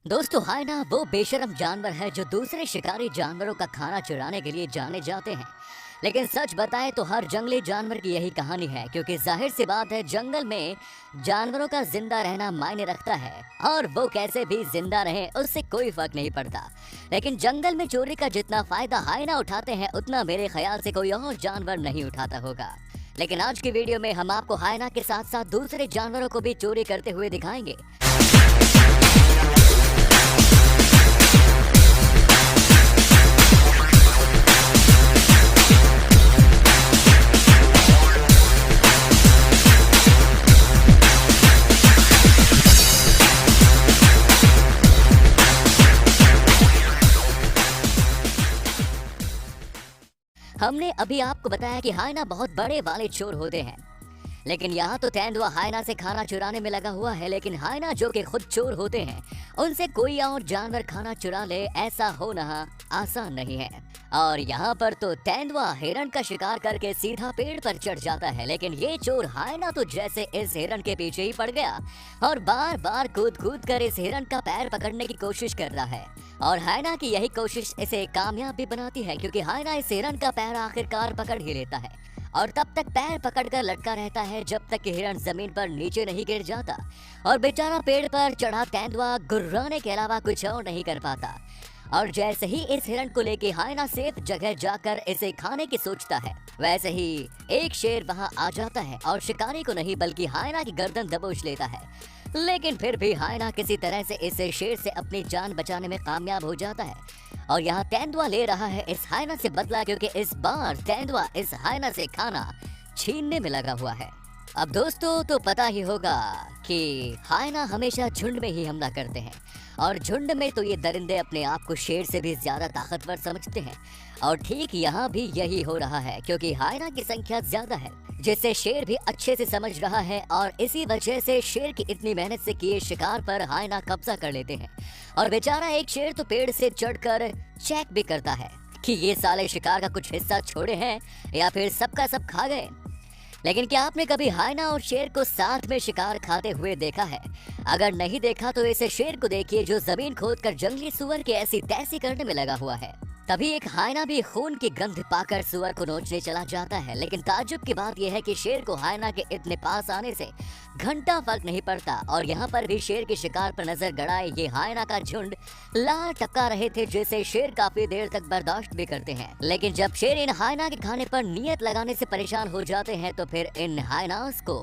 दोस्तों हाइना वो बेशरम जानवर है जो दूसरे शिकारी जानवरों का खाना चुराने के लिए जाने जाते हैं। लेकिन सच बताएं तो हर जंगली जानवर की यही कहानी है, क्योंकि जाहिर सी बात है जंगल में जानवरों का जिंदा रहना मायने रखता है और वो कैसे भी जिंदा रहें उससे कोई फर्क नहीं पड़ता। लेकिन जंगल में चोरी का जितना फायदा हाइना उठाते हैं उतना मेरे ख्याल से कोई और जानवर नहीं उठाता होगा। लेकिन आज की वीडियो में हम आपको हाइना के साथ साथ दूसरे जानवरों को भी चोरी करते हुए दिखाएंगे। हमने अभी आपको बताया कि हाइना बहुत बड़े वाले चोर होते हैं, लेकिन यहाँ तो तेंदुआ हाइना से खाना चुराने में लगा हुआ है। लेकिन हाइना जो कि खुद चोर होते हैं उनसे कोई और जानवर खाना चुरा ले ऐसा होना आसान नहीं है। और यहाँ पर तो तेंदुआ हिरण का शिकार करके सीधा पेड़ पर चढ़ जाता है, लेकिन ये चोर हाइना तो जैसे इस हिरण के पीछे ही पड़ गया और बार बार कूद कूद कर इस हिरण का पैर पकड़ने की कोशिश कर रहा है। और हाइना की यही कोशिश इसे कामयाब भी बनाती है, क्योंकि हाइना इस हिरण का पैर आखिरकार पकड़ ही लेता है और तब तक पैर पकड़कर लटका रहता है जब तक कि हिरण जमीन पर नीचे नहीं गिर जाता। और बेचारा पेड़ पर चढ़ा तेंदुआ गुर्राने के अलावा कुछ और नहीं कर पाता। और जैसे ही इस हिरण को लेके हाइना सेफ जगह जाकर इसे खाने की सोचता है, वैसे ही एक शेर वहां आ जाता है और शिकारी को नहीं बल्कि हाइना की गर्दन दबोच लेता है। लेकिन फिर भी हाइना किसी तरह से इस शेर से अपनी जान बचाने में कामयाब हो जाता है। और यहाँ तेंदुआ ले रहा है इस हाइना से बदला, क्योंकि इस बार तेंदुआ इस हाइना से खाना छीनने में लगा हुआ है। अब दोस्तों तो पता ही होगा कि हाइना हमेशा झुंड में ही हमला करते हैं और झुंड में तो ये दरिंदे अपने आप को शेर से भी ज्यादा ताकतवर समझते हैं। और ठीक यहाँ भी यही हो रहा है, क्योंकि हाइना की संख्या ज्यादा है जिसे शेर भी अच्छे से समझ रहा है। और इसी वजह से शेर की इतनी मेहनत से किए शिकार पर हाइना कब्जा कर लेते हैं। और बेचारा एक शेर तो पेड़ से चढ़कर चेक भी करता है कि ये साले शिकार का कुछ हिस्सा छोड़े हैं या फिर सबका सब खा गए। लेकिन क्या आपने कभी हाइना और शेर को साथ में शिकार खाते हुए देखा है? अगर नहीं देखा तो इसे शेर को देखिए जो जमीन खोदकर जंगली सुअर की ऐसी तैसी करने में लगा हुआ है। तभी एक हाइना भी खून की गंध पाकर सुअर को नोचने चला जाता है। लेकिन ताज्जुब की बात यह है कि शेर को हाइना के इतने पास आने से घंटा फर्क नहीं पड़ता। और यहाँ पर भी शेर के शिकार पर नजर गड़ाए ये हाइना का झुंड लाल टपका रहे थे, जिसे शेर काफी देर तक बर्दाश्त भी करते हैं। लेकिन जब शेर इन हाइना के खाने पर नियत लगाने से परेशान हो जाते हैं तो फिर इन हाइनास को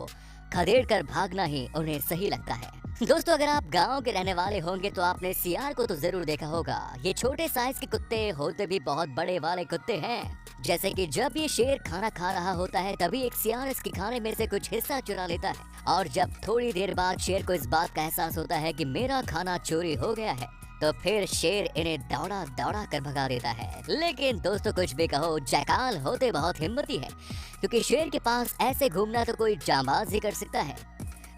खदेड़ कर भागना ही उन्हें सही लगता है। दोस्तों अगर आप गांव के रहने वाले होंगे तो आपने सियार को तो जरूर देखा होगा। ये छोटे साइज के कुत्ते होते भी बहुत बड़े वाले कुत्ते हैं। जैसे कि जब ये शेर खाना खा रहा होता है तभी एक सियार इसके खाने में से कुछ हिस्सा चुरा लेता है। और जब थोड़ी देर बाद शेर को इस बात का एहसास होता है कि मेरा खाना चोरी हो गया है तो फिर शेर इन्हें दौड़ा दौड़ा कर भगा देता है। लेकिन दोस्तों कुछ भी कहो, जैकाल होते बहुत हिम्मती है, क्योंकि शेर के पास ऐसे घूमना तो कोई जांबाज ही कर सकता है।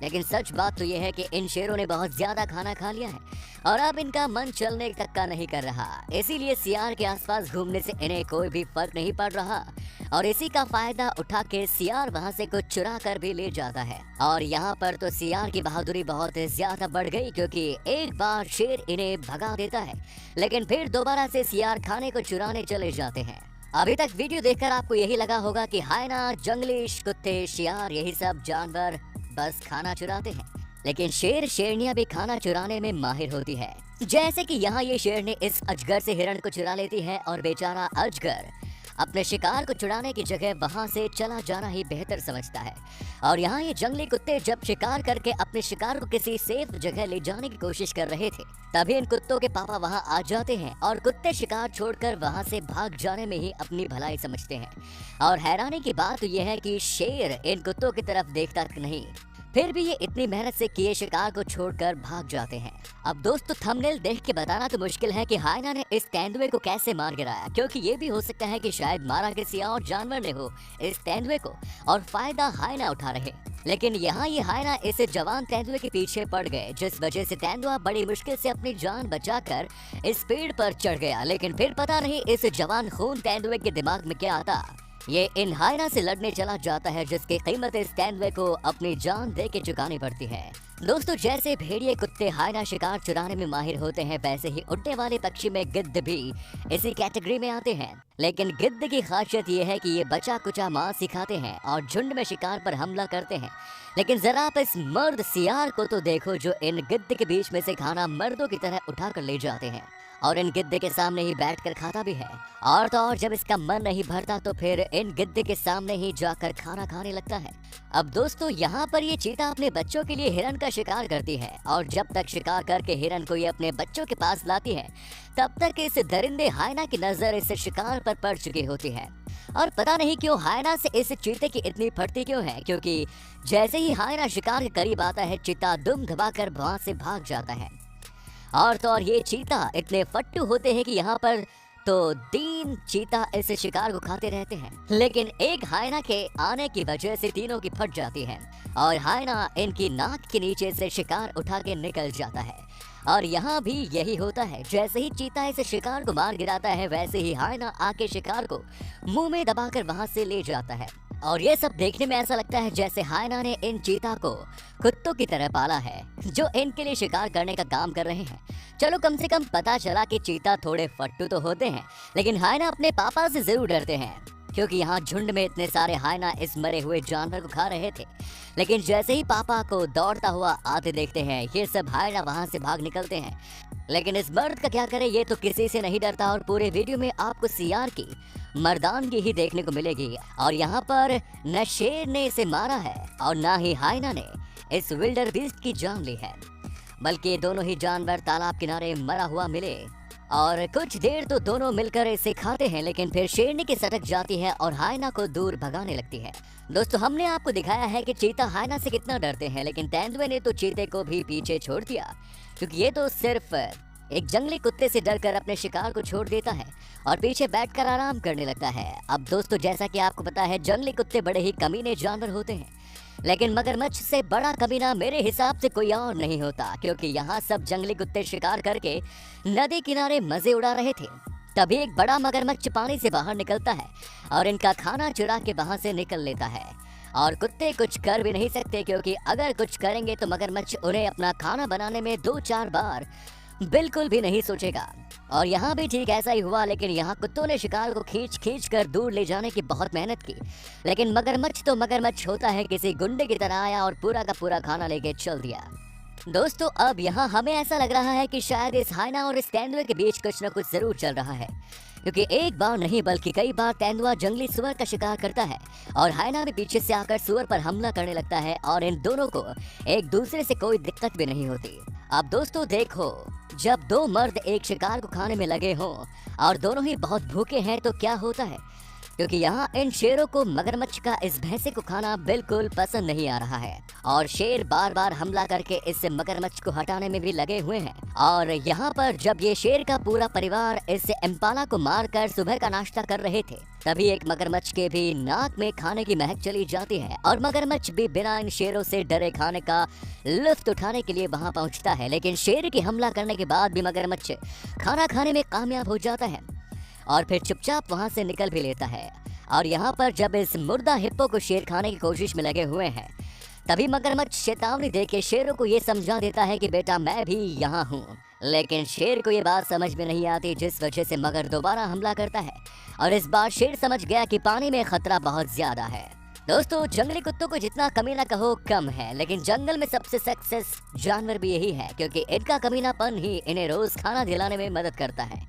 लेकिन सच बात तो यह है कि इन शेरों ने बहुत ज्यादा खाना खा लिया है और अब इनका मन चलने तक का नहीं कर रहा। इसीलिए सियार के आसपास घूमने से इन्हें कोई भी फर्क नहीं पड़ रहा और इसी का फायदा उठा के सियार वहां से कुछ चुरा कर भी ले जाता है। और यहाँ पर तो सियार की बहादुरी बहुत ज्यादा बढ़ गई, क्योंकि एक बार शेर इन्हें भगा देता है लेकिन फिर दोबारा से सियार खाने को चुराने चले जाते हैं। अभी तक वीडियो देखकर आपको यही लगा होगा कि हाइना, जंगली कुत्ते, शियार यही सब जानवर बस खाना चुराते हैं, लेकिन शेर शेरनियां भी खाना चुराने में माहिर होती है। जैसे कि यहाँ ये शेर ने इस अजगर से हिरण को चुरा लेती है और बेचारा अजगर अपने शिकार को चुराने की जगह वहां से चला जाना ही बेहतर समझता है। और यहाँ ये जंगली कुत्ते जब शिकार करके अपने शिकार को किसी सेफ जगह ले जाने की कोशिश कर रहे थे तभी इन कुत्तों के पापा वहां आ जाते हैं और कुत्ते शिकार छोड़कर वहां से भाग जाने में ही अपनी भलाई समझते हैं। और हैरानी की बात यह है कि शेर इन कुत्तों की तरफ देखता नहीं, फिर भी ये इतनी मेहनत से किए शिकार को छोड़कर भाग जाते हैं। अब दोस्तों थंबनेल देख के बताना तो मुश्किल है कि हाइना ने इस तेंदुए को कैसे मार गिराया, क्योंकि ये भी हो सकता है कि शायद मारा किसी और जानवर ने हो इस तेंदुए को और फायदा हाइना उठा रहे। लेकिन यहाँ ये हाइना इस जवान तेंदुए के पीछे पड़ गए, जिस वजह से तेंदुआ बड़ी मुश्किल से अपनी जान बचाकर इस पेड़ पर चढ़ गया। लेकिन फिर पता नहीं इस जवान खून तेंदुए के दिमाग में क्या आता ये इन हायना से लड़ने चला जाता है, जिसकी कीमत स्टैनवे को अपनी जान दे के चुकानी पड़ती है। दोस्तों, जैसे भेड़िए कुत्ते हायना शिकार चुराने में माहिर होते हैं, वैसे ही उड़ने वाले पक्षी में गिद्ध भी इसी कैटेगरी में आते हैं। लेकिन गिद्ध की खासियत ये है कि ये बचा कुचा मांस सिखाते हैं और झुंड में शिकार पर हमला करते हैं। लेकिन जरा आप इस मर्द सियार को तो देखो, जो इन गिद्ध के बीच में से खाना मर्दों की तरह उठा कर ले जाते हैं और इन गिद्ध के सामने ही बैठकर खाता भी है। और तो और जब इसका मन नहीं भरता तो फिर इन गिद्ध के सामने ही जाकर खाना खाने लगता है। अब दोस्तों, यहाँ पर ये चीता अपने बच्चों के लिए हिरन का शिकार करती है और जब तक शिकार करके हिरन को ये अपने बच्चों के पास लाती है, तब तक इस दरिंदे हायना की नजर इस शिकार पर पड़ चुकी होती है। और पता नहीं क्यों हायना से इस चीते की इतनी फटती क्यों है, क्योंकि जैसे ही हायना शिकार के करीब आता है, चीता दुम दबाकर वहां से भाग जाता है। और तो और ये चीता इतने फट्टू होते हैं कि यहाँ पर तो 3 चीता इस शिकार को खाते रहते हैं, लेकिन एक हायना के आने की वजह से तीनों की फट जाती है और हायना इनकी नाक के नीचे से शिकार उठा के निकल जाता है। और यहाँ भी यही होता है, जैसे ही चीता इस शिकार को मार गिराता है, वैसे ही हायना आके शिकार को मुंह में दबाकर वहां से ले जाता है। और ये सब देखने में ऐसा लगता है जैसे हायना ने इन चीता को कुत्तों की तरह पाला है, जो इनके लिए शिकार करने का काम कर रहे हैं। चलो, कम से कम पता चला कि चीता थोड़े फट्टू तो होते हैं, लेकिन हायना अपने पापा से जरूर डरते हैं, क्योंकि यहाँ झुंड में इतने सारे हायना इस मरे हुए जानवर को खा रहे थे। लेकिन जैसे ही पापा को दौड़ता हुआ आते देखते हैं, ये सब हायना वहां से भाग निकलते हैं। लेकिन इस मर्द का क्या करे, ये तो किसी से नहीं डरता और पूरे वीडियो में आपको सियार की मर्दानगी ही देखने को मिलेगी। और यहाँ पर न शेर ने इसे मारा है और न ही हायना ने इस विल्डर बीस्ट की जान ली है, बल्कि दोनों ही जानवर तालाब किनारे मरा हुआ मिले और कुछ देर तो दोनों मिलकर इसे खाते हैं, लेकिन फिर शेरनी की सटक जाती है और हायना को दूर भगाने लगती है। दोस्तों, हमने आपको दिखाया है कि चीता हायना से कितना डरते हैं, लेकिन तेंदुए ने तो चीते को भी पीछे छोड़ दिया, क्योंकि ये तो सिर्फ एक जंगली कुत्ते से डरकर अपने शिकार को छोड़ देता है और पीछे बैठकर आराम करने लगता है। अब दोस्तों, जैसा कि आपको पता है, जंगली कुत्ते बड़े ही कमीने जानवर होते हैं, लेकिन मगरमच्छ से बड़ा कमीना मेरे हिसाब से कोई और नहीं होता, क्योंकि यहाँ सब जंगली कुत्ते शिकार करके नदी किनारे मजे उड़ा रहे थे। तभी एक बड़ा मगरमच्छ पानी से बाहर निकलता है और इनका खाना चुरा के वहां से निकल लेता है। और कुत्ते कुछ कर भी नहीं सकते, क्योंकि अगर कुछ करेंगे तो मगरमच्छ उन्हें अपना खाना बनाने में 2-4 बार बिल्कुल भी नहीं सोचेगा। और यहाँ भी ठीक ऐसा ही हुआ, लेकिन यहाँ कुत्तों ने शिकार को खींच कर दूर ले जाने की बहुत मेहनत की, लेकिन मगरमच्छ तो मगरमच्छ होता है, किसी गुंडे की तरह आया और पूरा का पूरा खाना लेके चल दिया। दोस्तों, अब यहाँ हमें ऐसा लग रहा है कि शायद इस हायना और इस तेंदुए के बीच कुछ न कुछ जरूर चल रहा है, क्योंकि एक बार नहीं बल्कि कई बार तेंदुआ जंगली सुअर का शिकार करता है और हायना भी पीछे से आकर सुअर पर हमला करने लगता है और इन दोनों को एक दूसरे से कोई दिक्कत भी नहीं होती। अब दोस्तों देखो, जब 2 मर्द एक शिकार को खाने में लगे हों और दोनों ही बहुत भूखे हैं तो क्या होता है, क्योंकि यहाँ इन शेरों को मगरमच्छ का इस भैंसे को खाना बिल्कुल पसंद नहीं आ रहा है और शेर बार बार हमला करके इस मगरमच्छ को हटाने में भी लगे हुए हैं। और यहाँ पर जब ये शेर का पूरा परिवार इस इम्पाला को मारकर सुबह का नाश्ता कर रहे थे, तभी एक मगरमच्छ के भी नाक में खाने की महक चली जाती है और मगरमच्छ भी बिना इन शेरों से डरे खाने का लुत्फ उठाने के लिए वहाँ पहुँचता है। लेकिन शेर के हमला करने के बाद भी मगरमच्छ खाना खाने में कामयाब हो जाता है और फिर चुपचाप वहां से निकल भी लेता है। और यहाँ पर जब इस मुर्दा हिप्पो को शेर खाने की कोशिश में लगे हुए हैं, तभी मगरमच्छ चेतावनी देके शेरों को ये समझा देता है कि बेटा मैं भी यहाँ हूँ। लेकिन शेर को ये बात समझ में नहीं आती, जिस वजह से मगर दोबारा हमला करता है और इस बार शेर समझ गया कि पानी में खतरा बहुत ज्यादा है। दोस्तों, जंगली कुत्तों को जितना कमीना कहो कम है, लेकिन जंगल में सबसे सक्सेस जानवर भी यही है, क्योंकि इनका कमीनापन ही इन्हें रोज खाना दिलाने में मदद करता है।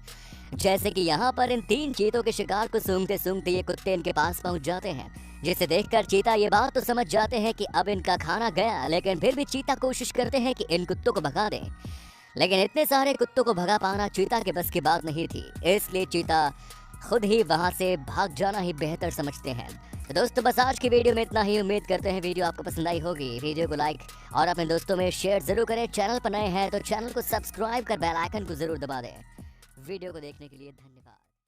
जैसे कि यहाँ पर इन 3 चीतों के शिकार को सूंघते सूंघते ये कुत्ते इनके पास पहुँच जाते हैं, जिसे देखकर चीता ये बात तो समझ जाते हैं कि अब इनका खाना गया, लेकिन फिर भी चीता कोशिश करते हैं कि इन कुत्तों को भगा दें। लेकिन इतने सारे कुत्तों को भगा पाना चीता के बस की बात नहीं थी, इसलिए चीता खुद ही वहां से भाग जाना ही बेहतर समझते हैं। तो दोस्तों, बस आज की वीडियो में इतना ही। उम्मीद करते हैं वीडियो आपको पसंद आई होगी। वीडियो को लाइक और अपने दोस्तों में शेयर जरूर करें। चैनल पर नए हैं तो चैनल को सब्सक्राइब कर बेल आइकन को जरूर दबा दें। वीडियो को देखने के लिए धन्यवाद।